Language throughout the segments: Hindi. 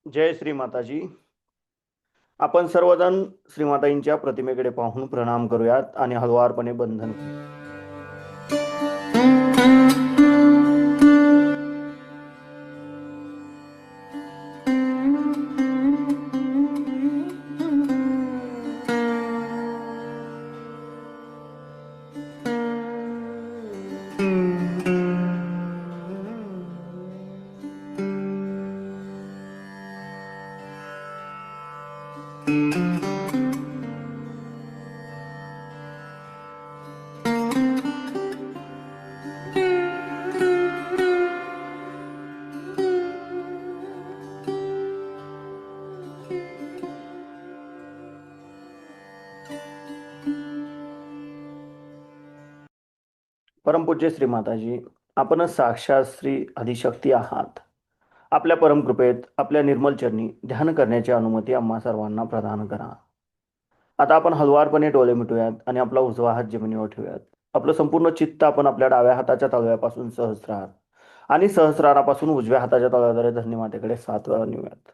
जय श्री माताजी. आपण सर्वजण श्रीमाताईंच्या प्रतिमेकडे पाहून प्रणाम करूयात आणि हळुवारपणे बंधन करूया. परमपूज्य श्री माताजी, आपण साक्षात श्री आदिशक्ती आहात. आपल्या परमकृपेत आपल्या निर्मल चरणी ध्यान करण्याची अनुमती आम्हा सर्वांना प्रदान करा. आता आपण हळुवारपणे डोळे मिटूयात आणि आपला उजवा हात जमिनीवर ठेवूयात. आपलं संपूर्ण चित्त आपण आपल्या डाव्या हाताच्या तळव्यापासून सहस्रार आणि सहस्रारापासून उजव्या हाताच्या तळव्याद्वारे धन्यमातेकडे 7 वेळा नेऊयात.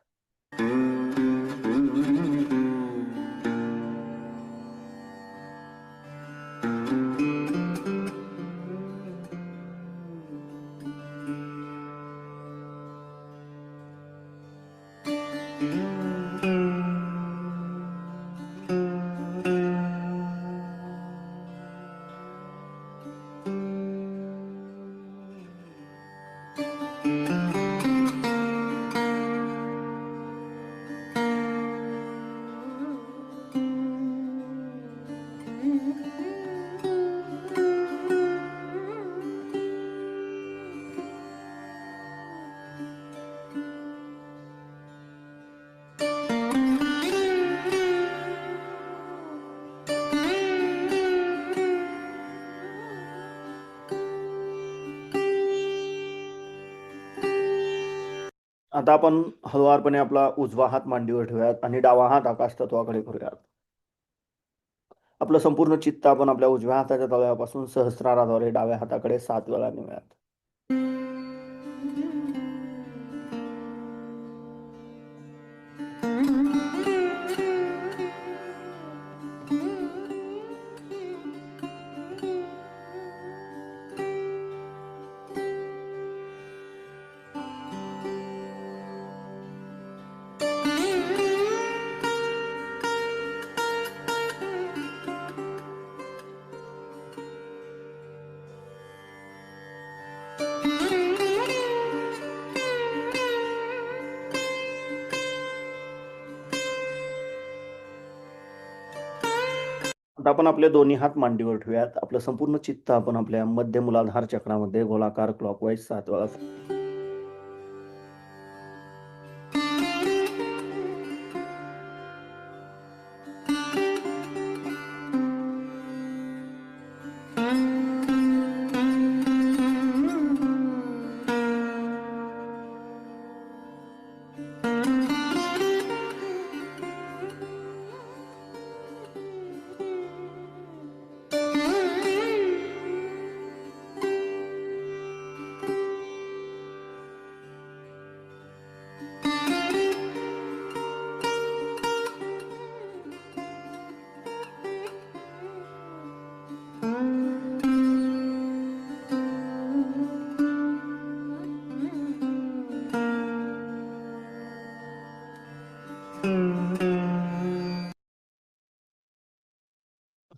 आता आपण हळुवारपणे आपला उजवा हात मांडीवर ठेवूयात आणि डावा हात आकाश तत्वाकडे करूयात. आपलं संपूर्ण चित्त आपण आपल्या उजव्या हाताच्या तळव्यापासून सहस्राराद्वारे डाव्या हाताकडे 7 वेळा नेऊयात. आता आपण आपले दोन्ही हात मांडीवर ठेवूयात. आपलं संपूर्ण चित्त आपण आपल्या मध्य मूलाधार चक्रामध्ये गोलाकार क्लॉकवाईज 7 वेळा.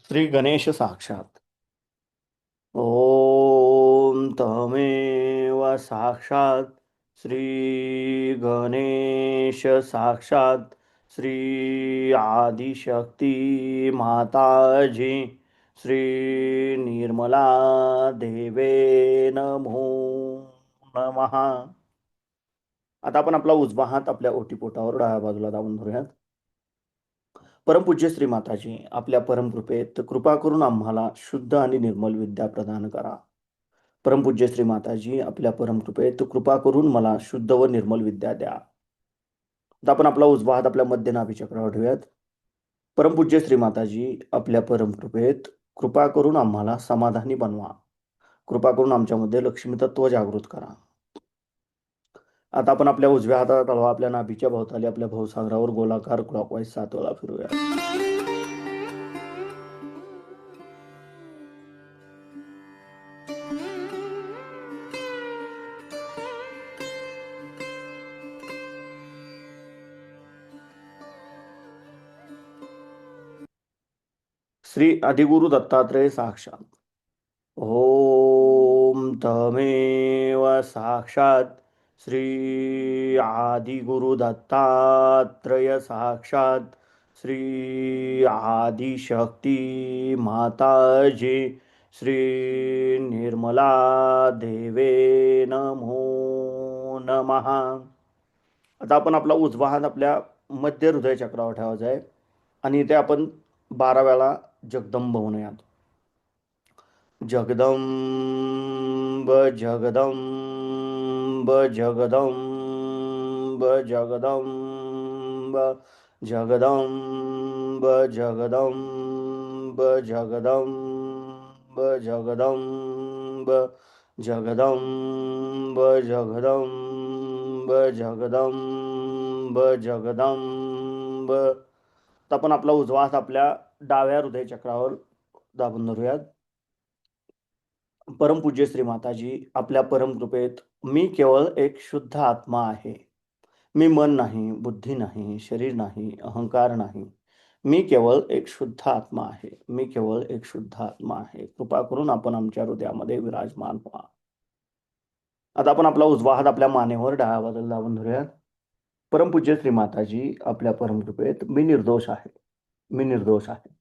श्री गणेश साक्षात. ओम तमेव साक्षात श्री गणेश साक्षात श्री आदिशक्ती माताजी श्री निर्मला देवे नमो नमः. आता आपण आपला उजवा हात आपल्या ओटीपोटावर डाव्या बाजूला दाबून धरूयात. परमपूज्य श्री माताजी, आपल्या परमकृपेत कृपा करून आम्हाला शुद्ध आणि निर्मल विद्या प्रदान करा. परमपूज्य श्री माताजी, आपल्या परमकृपेत कृपा करून मला शुद्ध व निर्मल विद्या द्या. आता आपण आपला उजवा हात आपल्या मध्य नाभी चक्रावर ठेवूयात. परमपूज्य श्री माताजी, आपल्या परमकृपेत कृपा करून आम्हाला समाधानी बनवा. कृपा करून आमच्यामध्ये लक्ष्मी तत्व जागृत करा. आता आपण आपल्या उजव्या हाताचा तळवा आपल्या नाभीच्या भोवताली आपल्या भवसागरावर गोलाकार क्लॉकवाईज 7 वेळा फिरूया. श्री अधिगुरु दत्तात्रेय साक्षात. ओम तमेव साक्षात श्री आदिगुरु दत्तात्रेय साक्षात श्री आदिशक्ती माताजी श्री निर्मला देवे नमो नमः. आता आपण आपला उजवा हात आपल्या मध्य हृदय चक्रावर ठेवायचा आहे आणि इथे आपण 12 वेळा जगदंब म्हणूयात. जगदंब जगदंब जगदंब जगदंब जगदंब जगदंब जगदंब जगदंब जगदंब जगदंब जगदंब जगदंब. तर आपण आपला उजवा हात आपल्या डाव्या हृदय चक्रावर दाबून धरूयात. परमपूज्य श्री माताजी, आपल्या परमकृपेत मी केवळ एक शुद्ध आत्मा आहे. मी मन नाही, बुद्धी नाही, शरीर नाही, अहंकार नाही. मी केवळ एक शुद्ध आत्मा आहे. मी केवळ एक शुद्ध आत्मा आहे. कृपा करून आपण आमच्या हृदयामध्ये विराजमान व्हा. आता आपण आपला उजवा हात आपल्या मानेवर डाव्या बाजूला दाबून धरूयात. परमपूज्य श्री माताजी, आपल्या परमकृपेत मी निर्दोष आहे. मी निर्दोष आहे.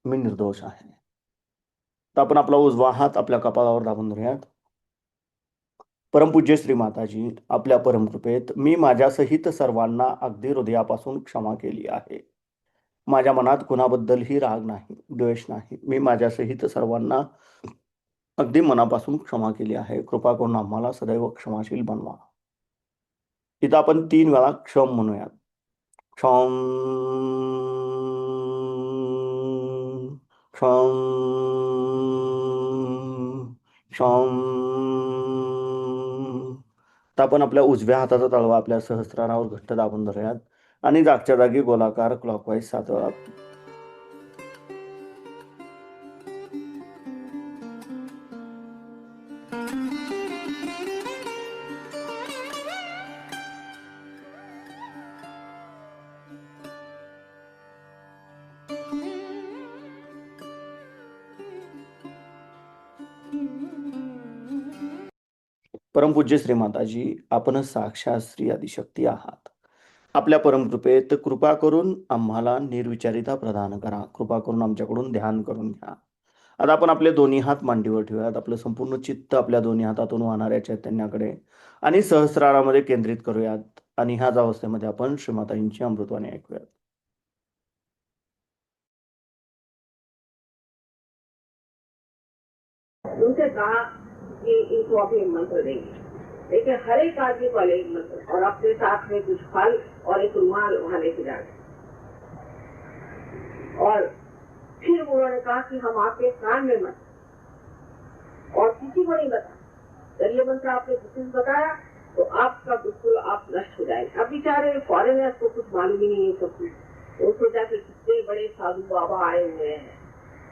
मी निर्दोष आहे. तर आपण आपला उजवा हात आपल्या कपाळावर दाबून धरूयात. परमपूज्य श्री माताजी, आपल्या परमकृपेत मी माझ्यासहित सर्वांना अगदी हृदयापासून क्षमा केली आहे. माझ्या मनात कुणाबद्दलही राग नाही, द्वेष नाही. मी माझ्यासहित सर्वांना अगदी मनापासून क्षमा केली आहे. कृपा करून आम्हाला सदैव क्षमाशील बनवा. इथं आपण 3 वेळा क्षम म्हणूयात. क्षम क्षम क्षम. तर आपण आपल्या उजव्या हाताचा तळवा आपल्या सहस्रारावर घट्ट दाबून धरूयात आणि जागच्या जागी गोलाकार क्लॉकवाईज 7 वेळा. परमपूज्य श्री माताजी, आपण साक्षात श्री आदिशक्ती आहात. आपल्या परमकृपेत कृपा करून आम्हाला निर्विचारिता प्रदान करा. कृपा करून आमच्याकडून ध्यान करून घ्या. आता आपण आपले दोन्ही हात मांडीवर ठेवूयात. आपलं संपूर्ण चित्त आपल्या दोन्ही हातातून वाहणाऱ्या चैतन्याकडे आणि सहस्रारामध्ये केंद्रित करूयात आणि ह्याच अवस्थेमध्ये आपण श्रीमाताजींची अमृतवाणी ऐकूयात. उनसे कहा कि इनको अभी मंत्र देंगे, लेकिन हर एक आदमी को अलग मंत्र और अपने साथ में कुछ फल और एक रुमाल वहां लेके जाए. और फिर उन्होंने कहा कि हम आपके कान में मत और किसी को नहीं बता. जब ये मंत्र आपने किसी को बताया तो आपका बिल्कुल आप नष्ट हो जाएंगे. अब बेचारे फॉरेनर्स को कुछ मालूम ही नहीं है सब कुछ. तो सोचा कि कितने बड़े साधु बाबा आए हुए हैं,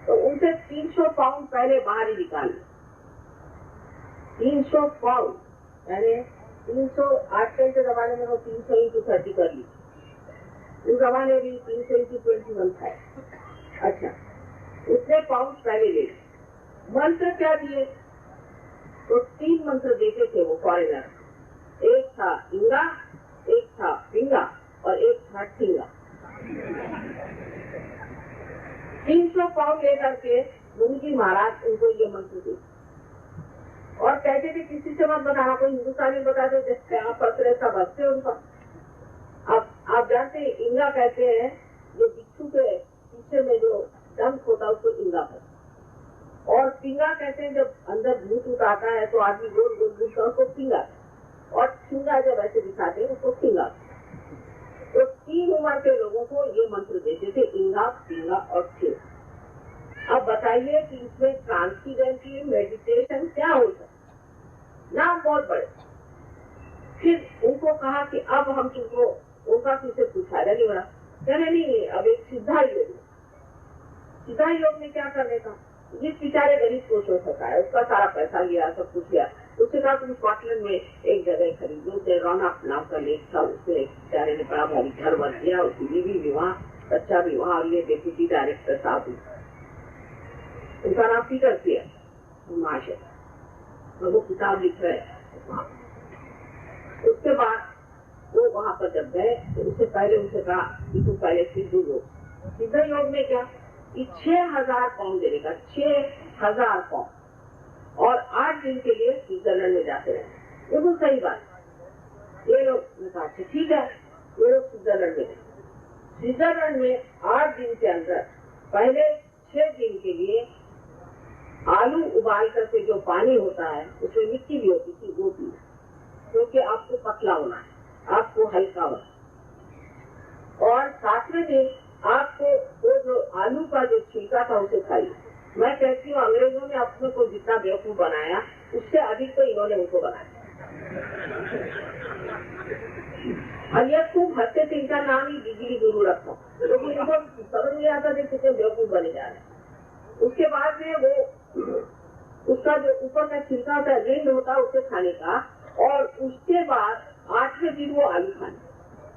तो उनसे 300 पाउंड पहले बाहर ही निकाल. 300 पाउंड यानी 300 आजकल के जमाने में वो 300 इंटू 30 कर ली. उस जमाने भी 300 इंटू 21 था. अच्छा, उतने पाउंड पहले ले. मंत्र क्या दिए? तो 3 मंत्र देते थे वो फॉरेनर. था इंगा, एक था पिंगा और एक था ठिंगा। 300 पाउंड लेकर के गुरु जी महाराज उनको ये मंत्र दी और कहते थे किसी से मत बताना, कोई हिंदुस्तानी बता दो जैसे आप पत्र सब हंसते उनका। अब आप जानते हैं इंगा कहते हैं जो बिच्छू के पीछे में जो डंक होता है उसको इंगा कहते हैं, और पिंगा कहते हैं जब अंदर भूत आता है तो आदमी गोल गोल घूमता है उसको पिंगा, और ठिंगा जब ऐसे दिखाते हैं उसको ठिंगा। तो 3 उम्र के लोगों को ये मंत्र देते थे, इंगा, पिंगा और ठिंगा। अब बताइए कि इसमें ट्रांससीडेंटली मेडिटेशन क्या होता है? नाम बहुत बड़े। फिर उनको कहा कि अब हम तुमको उनका किसे पूछा नहीं बड़ा, कहने नहीं अब एक सिद्धा योग। सिद्धा योग में क्या करने का? जिस बेचारे गरीब को शोष होता है उसका सारा पैसा लिया, सब कुछ लिया, उसके बाद तुम स्कॉटलैंड में एक जगह खरीदो, उसे रौनक नाम का लेक था, उसमें एक बेचारे ने बड़ा भारी घर बन दिया, उसकी बीवी विवाह, बच्चा विवाह, और ये डेप्यूटी डायरेक्टर साहब, उनका नाम पीटर पियर महाशय, और वो किताब लिख रहे हैं। उसके बाद वो वहाँ पर जब गए तो उससे पहले उनसे कहा कि तू पहले सिद्ध योग। सिद्ध योग में क्या कि 6000 पाउंड देगा, 6000 पाउंड, और 8 दिन के लिए स्विट्जरलैंड में जाते रहे। बिल्कुल सही बात। ये लोग कहा ठीक है, ये लोग स्विट्जरलैंड में गए। स्विट्जरलैंड में 8 दिन के अंदर पहले 6 दिन के लिए आलू उबाल करके जो पानी होता है उसमें मिट्टी भी होती थी, वो पी, क्योंकि आपको पतला होना है, आपको हल्का होना है। और 7वें दिन आपको वो जो आलू का जो छिलका था उसे खाइए। मैं कहती हूँ अंग्रेजों ने अपने को जितना बेवकूफ बनाया उससे अधिक तो इन्होंने उनको बनाया। और ये खूब हंसते थे, इनका नाम ही बिजली गुरु रखा, लेकिन इनको समझ नहीं आता थे कितने बेवकूफ बने जा रहे। उसके बाद में वो उसका जो ऊपर का छिलका होता है, रिंड होता है, उसे खाने का, और उसके बाद 8वें दिन वो आलू खाने,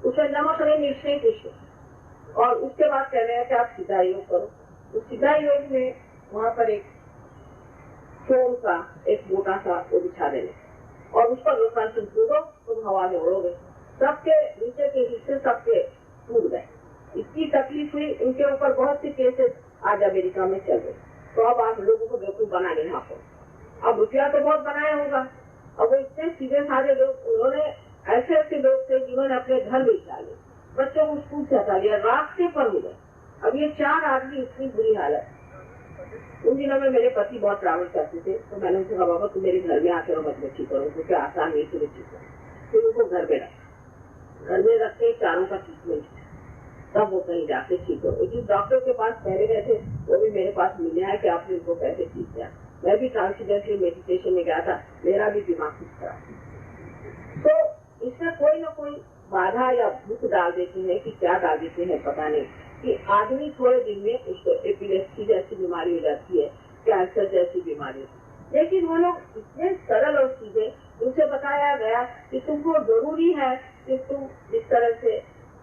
उसमें नमक नहीं, मिर्च नहीं, कुछ नहीं। और उसके बाद कह रहे हैं कि आप सीधा योग करो। तो सीधा योग में वहाँ पर एक फोम का एक मोटा सा वो बिछा देने, और उस पर रोकांचन कूदो, तुम हवा में उड़ोगे। सबके नीचे के हिस्से सबके टूट गए। इसकी तकलीफ हुई, उनके ऊपर बहुत सी केसेस आज अमेरिका में चल रहे। तो अब आप लोगों को बेवकूफ बनाने यहाँ पर, अब रुपया तो बहुत बनाया होगा, अब वो इतने सीधे साधे लोग, उन्होंने ऐसे ऐसे लोग थे जिन्होंने अपने घर बेच डाले, बच्चों को स्कूल से हटा लिया, रास्ते पर मिले। अब ये 4 आदमी, इतनी बुरी हालत। उन दिनों में मेरे पति बहुत ट्रैवल करते थे, तो मैंने उनसे कहा बाबा तुम मेरे घर में आकर मत में ठीक करो, क्योंकि आसान नहीं तुम्हें ठीक करो। फिर उनको घर में रखा, घर में रख के चारों का ट्रीटमेंट, तब वो कहीं जाके ठीक हो। जिस डॉक्टर के पास पहले गए थे वो भी मेरे पास मिले है कि आपने उनको कैसे ठीक किया। मैं भी ट्रांससीडेंटली मेडिटेशन में गया था, मेरा भी दिमाग ठीक खराब। तो इसमें कोई ना कोई बाधा या भूत डाल देते हैं कि क्या डाल देते हैं पता नहीं, कि आदमी थोड़े दिन में उसको एपिलेप्सी जैसी बीमारी हो जाती है, कैंसर जैसी बीमारी। लेकिन वो लोग इतने सरल और सीधे, उनसे बताया गया कि तुमको जरूरी है कि तुम इस तरह से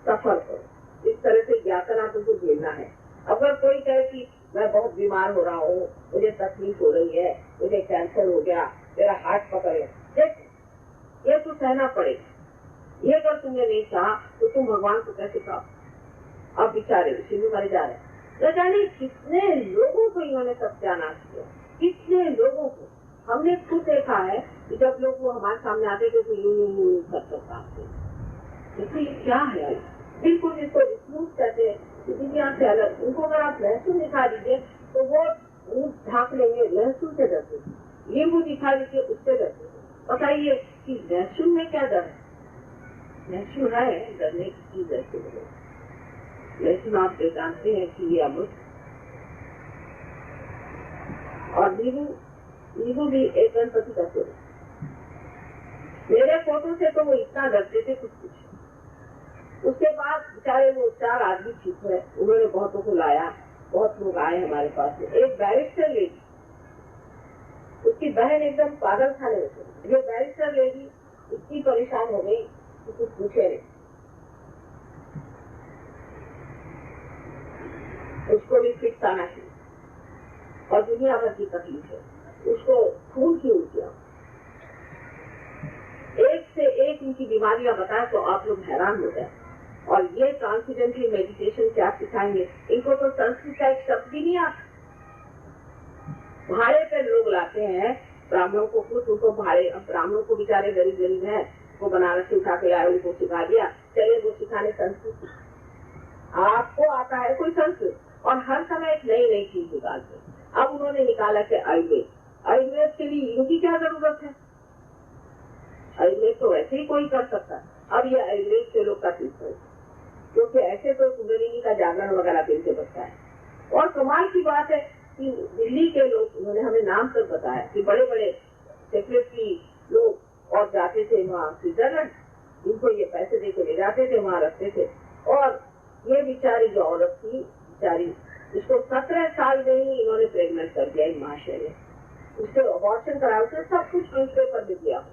सफर करो, इस तरह से यात्रा तुमको झेलना है। अगर कोई कहे कि मैं बहुत बीमार हो रहा हूँ, मुझे तकलीफ हो रही है, मुझे कैंसर हो गया, मेरा हाथ पकड़, ये तो सहना पड़ेगा। ये अगर तुमने नहीं कहा तो तुम भगवान को कैसे कहो? अब बेचारे उसी में मरे जा रहे हैं। तो जाने कितने लोगों को इन्होंने सत्यानाश किया, कितने लोगों को। हमने खुद देखा है कि जब लोग वो हमारे सामने आते थे तो यूं करता देखिए क्या है, बिल्कुल इसको रिफ्यूज कहते हैं, दुनिया से अलग। उनको अगर आप लहसुन दिखा दीजिए तो वो ढाक लेंगे, लहसुन से डरते, नींबू दिखा दीजिए उससे डरते। बताइए कि लहसुन में क्या डर है? लहसुन है डरने की चीज है। लहसुन आप जानते हैं कि ये अमृत, और नींबू भी एक गणपति का स्वरूप। मेरे फोटो से तो वो इतना डरते थे कुछ। उसके बाद बेचारे वो 4 आदमी ठीक हुए, उन्होंने बहुतों को लाया, बहुत लोग आए हमारे पास में। एक बैरिस्टर लेडी, उसकी बहन एकदम पागल खाने लगे। ये बैरिस्टर लेडी इतनी परेशान हो गई कि कुछ पूछे नहीं। उसको भी फिक्स आना चाहिए और दुनिया भर की तकलीफ है, उसको खून की उल्टियां, एक से एक उनकी बीमारी बीमारियां बताएं तो आप लोग हैरान हो जाए। और ये ट्रांसेंडेंटल मेडिटेशन क्या सिखाएंगे? इनको तो संस्कृत का एक शब्द भी नहीं आता। भाड़े पे लोग लाते हैं ब्राह्मणों को, कुछ उनको भाड़े, अब ब्राह्मणों को बेचारे गरीब गरीब हैं, वो बनारस से उठा के लाए, उनको सिखा दिया, चले वो सिखाने संस्कृत। आपको आता है कोई संस्कृत, और हर समय एक नई नई चीज निकालते। अब उन्होंने निकाला कि आयुर्वेद, आयुर्वेद के लिए इनकी क्या जरूरत है? आयुर्वेद तो वैसे ही कोई कर सकता है। अब ये आयुर्वेद के लोग का तीसरा, क्योंकि ऐसे तो कुंडलिनी का जागरण वगैरह दिन से बचता है। और कमाल की बात है कि दिल्ली के लोग, उन्होंने हमें नाम तक बताया कि बड़े बड़े सेक्रेटरी लोग और जाते थे वहाँ स्विट्जरलैंड, इनको ये पैसे दे के ले जाते थे, वहाँ रखते थे। और ये बेचारी जो औरत थी, बेचारी, इसको 17 साल में ही इन्होंने प्रेगनेंट कर दिया इन महाशय ने। उससे अबॉर्शन कराया, उसने सब कुछ न्यूज़पेपर में दिया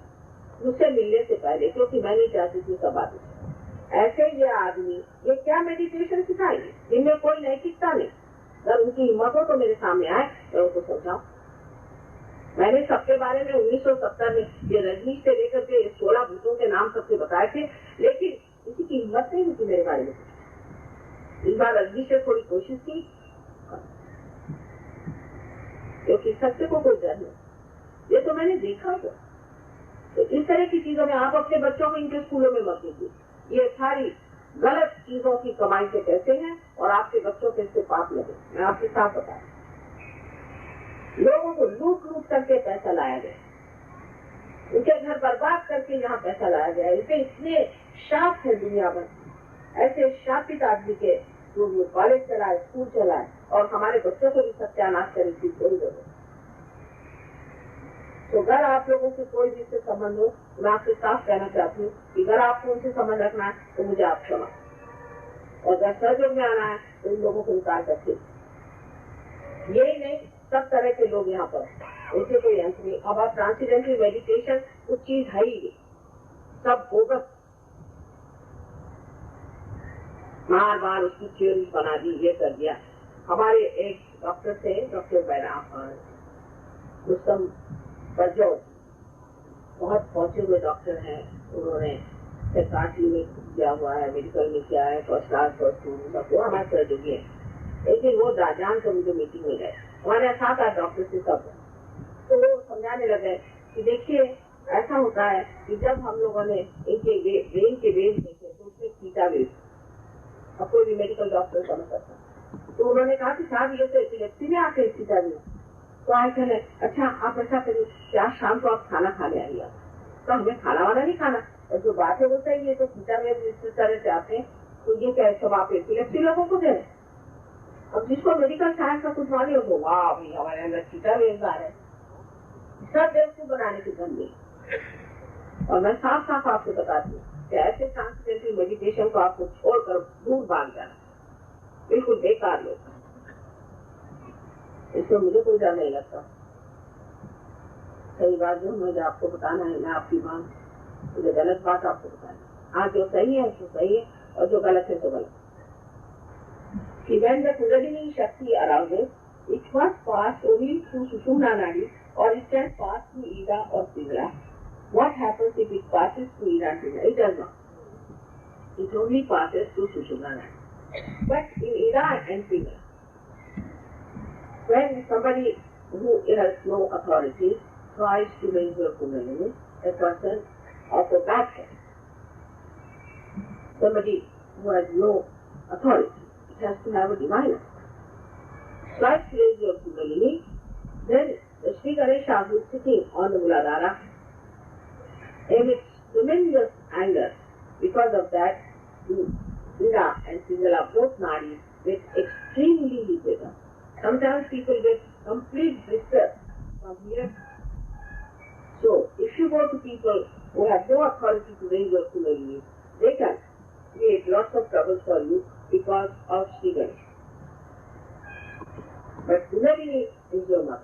मुझसे मिलने से पहले, क्योंकि मैं नहीं चाहती थी सब आदमी। ऐसे ये आदमी ये क्या मेडिटेशन सिखाएंगे जिनमें कोई नैतिकता नहीं? अगर उनकी हिम्मत हो तो मेरे सामने आए, मैं उनको समझाऊं। मैंने सबके बारे में 1970 में ये रजनीश से लेकर के 16 भूतों के नाम सबसे बताए थे, लेकिन किसी की हिम्मत नहीं हुई मेरे बारे में। इस बार रजनीश से थोड़ी कोशिश की, क्योंकि सत्य को कोई डर नहीं, ये तो मैंने देखा हुआ। तो इस तरह की चीजों में आप अपने बच्चों को इनके स्कूलों में मत दीजिए। ये सारी गलत चीजों की कमाई से पैसे हैं और आपके बच्चों के इससे पाप लगे। मैं आपके साथ बता, लोगों को लूट लूट करके पैसा लाया गया, उनके घर बर्बाद करके यहाँ पैसा लाया गया। इसे इतने शाप है दुनिया भर, ऐसे शापित आदमी के जो कॉलेज चलाए, स्कूल चलाए, और हमारे बच्चों को भी सत्यानाश करे इसकी कोई जरूरत। तो अगर आप लोगों से कोई भी इससे संबंध हो, मैं आपसे साफ कहना चाहती हूँ कि अगर आपको उनसे संबंध रखना है तो मुझे आप क्षमा, और अगर सहयोग में आना है तो इन लोगों को निकाल सकते। यही नहीं, सब तरह के लोग यहाँ पर, उनसे कोई अंत नहीं। अब आप ट्रांसेंडेंटल मेडिटेशन कुछ चीज है ही, सब बोगस, बार बार उसकी थ्योरी बना दी, ये कर दिया। हमारे एक डॉक्टर थे, डॉक्टर रुस्तम बरजौर, बहुत पहुंचे हुए डॉक्टर हैं। उन्होंने सरकारी में किया हुआ है, मेडिकल में किया है, फर्स्ट क्लास फर्स्ट सब, वो हमारे सहयोगी है। लेकिन वो राजान को मुझे मीटिंग में गए, हमारे साथ आए डॉक्टर से सब, तो वो समझाने लगे कि देखिए ऐसा होता है कि जब हम लोगों ने इनके ब्रेन के वेव देखे तो उसमें थीटा वेव, अब कोई भी मेडिकल डॉक्टर समझ सकता। तो उन्होंने कहा कि साहब ये तो एपिलेप्सी में आते हैं थीटा वेव। तो आए कहने, अच्छा आप ऐसा करिए कि आज शाम को आप खाना खाने आइए। तो हमें खाना वाना नहीं खाना, और जो बात है वो सही है, तो थीटा वेव इस तरह से आते हैं, तो ये क्या सब आप एपिलेप्सी लोगों को दे। अब जिसको मेडिकल साइंस का कुछ मालूम हो, वाह भाई हमारे अंदर थीटा वेव आ रहे हैं, सब देश को बनाने की धंधे। और मैं साफ साफ आपको बताती हूँ कि ऐसे ट्रांसेंडेंटल मेडिटेशन को आपको छोड़कर दूर भाग जाना, बिल्कुल बेकार लोग, इसमें मुझे कोई डर नहीं लगता। सही बात जो मुझे आपको बताना है, मैं आपकी मांग, मुझे गलत बात आपको बताना। हाँ, जो सही है तो सही है, और जो गलत है तो गलत। When the Kundalini Shakti arouses, it must pass only through Sushumna Nadi, or it can pass through Ida or Pingala. What happens if it passes through Ida and Pingala? It does not. It only passes through Sushumna Nadi. But in Ida and Pingala, when somebody who has no authority tries to raise your Kundalini, a person of a bad head, somebody who has no authority, it has to have a divine. Tries to raise your Kundalini, then the Sri Ganesha who is sitting on the Muladhara emits tremendous anger. Because of that, the Ida and Pingala, both nadis, get extremely heated up. Sometimes people get complete distress from here. So, if you go to people who have no authority to raise your Kundalini, they can create lots of trouble for you because of Sri Ganesha. But Kundalini is your mother.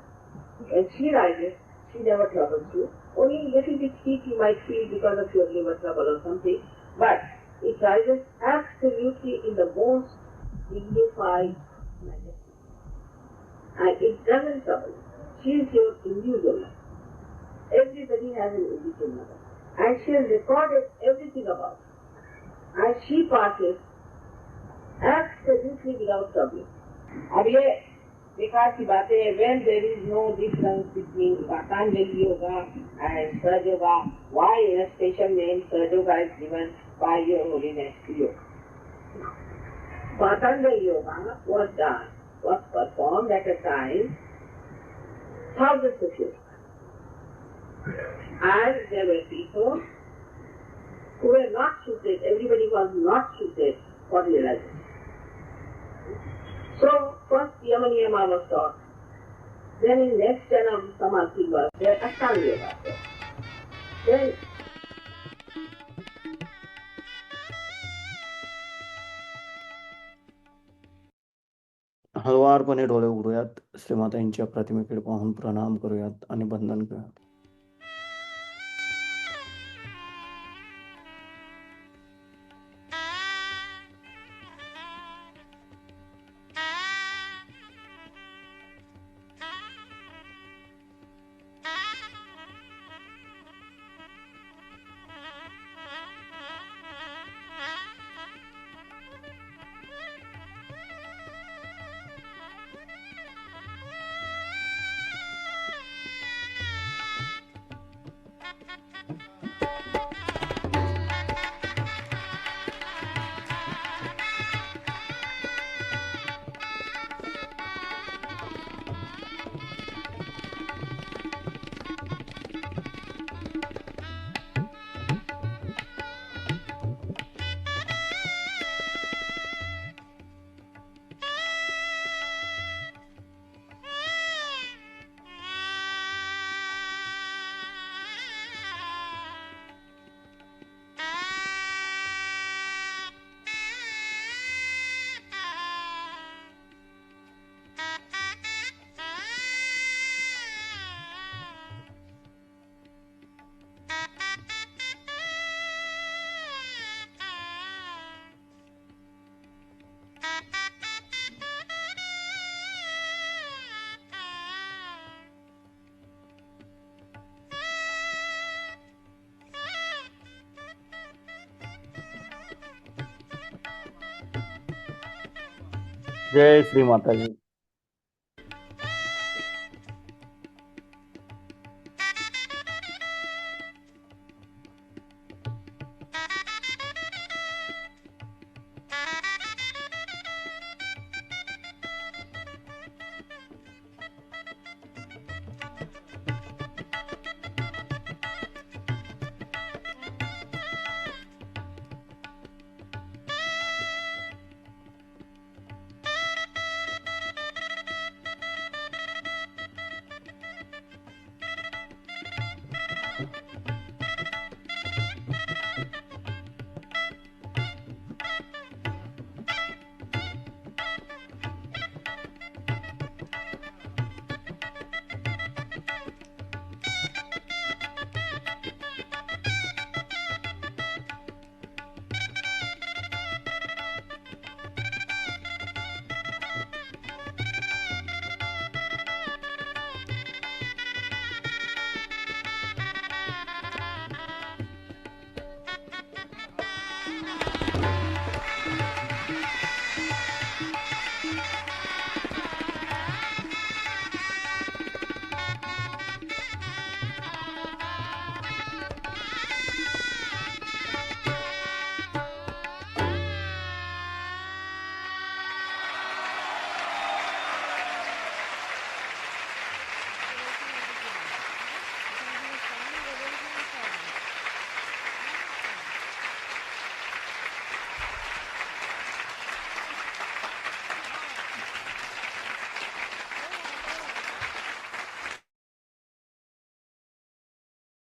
When she rises, she never troubles you. Only little bit heat you might feel because of your liver trouble or something, but it rises absolutely in the most dignified manner. And it doesn't trouble you. She is your individual mother. Everybody has an individual mother. And she has recorded everything she passes absolutely without troubling. अब ये बेकार की बातें है. When there is no difference between Patanjali Yoga and Sahaja Yoga, why a special name Sahaja Yoga is given by Your Holiness to you? Patanjali Yoga was performed at a time thousands of years. And there were people who were not suited, everybody was not suited for realization. So, first Yama Niyama was taught. Then in next Janam, Samadhi was there, Ashtanga Yoga was there. Then हळुवारपणे डोळे उघडूयात, श्रीमातांच्या प्रतिमेकडे पाहून प्रणाम करूयात आणि वंदन करूयात. जय श्री माताजी.